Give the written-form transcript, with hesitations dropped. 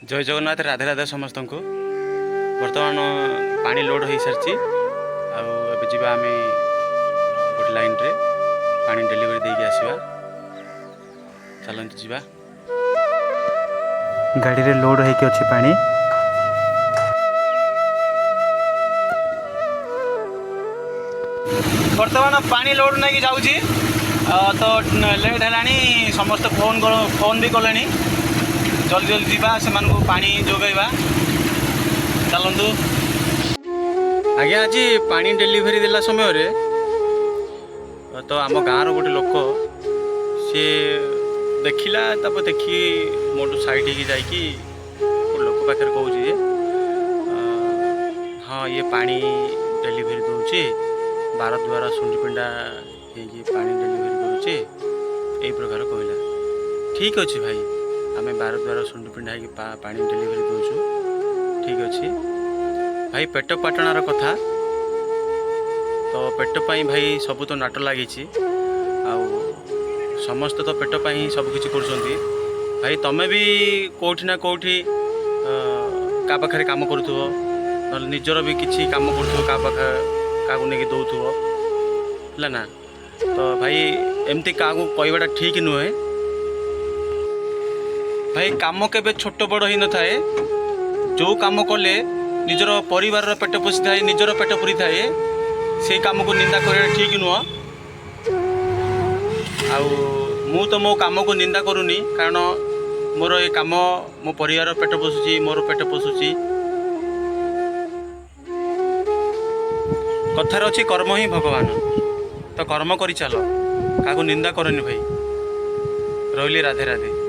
जय जगन्नाथ राधे राधे समस्त को बर्तमान पानी लोड हो सारी आबा आम गोटे लाइन रे पानी डेलीवरी देके आसवा चलते जा गाड़ी रे लोड होके अच्छी पानी बर्तमान पानी लोड नहीं जाऊँगी तो लेट है समस्त फोन भी कले जल्दी जल्दी जावा से पानी जोगैबा चलतु आज्ञा आज पानी डेलीवरी देला समय रे तो आम गाँव गोटे लोक सी देखला तब देखी मोटू साइड ही जाकि लोक पाखे कहे हाँ ये पानी डेलीवरी दूचे बार द्वारा सुंडीपिंडा पानी डेलीवरी करुचे यही प्रकार कहला ठीक अच्छे भाई आम बार द्वारा सुंडीपिंडा पानी डेलीवरी दूचु ठीक अच्छे भाई पेट पाटणार कथा तो पेट पाई भाई सब तो नाट लगी समस्त तो पेट पाई सब किसी कर भाई तमें भी कौटी ना कौटी का पाखे काम करूथो ना निजर भी किसी काम करूथो क्या नहीं दौथो है ना तो भाई एमती क्या कहवाटा ठीक नुहे भाई काम के छोट बड़ ही न थाए जो काम कले निजर परिवार पेट पोषि थाए निजर पेट पूरी थाए से काम को निंदा कर ठीक नुह मु तो मो काम को निंदा करूनी कारण मोर ये काम मो परिवार पेट पोषुची मोर पेट पोषुची कथार अच्छी कर्म ही भगवान तो कर्म करी चलो क्या निंदा करनी भाई रही राधे राधे।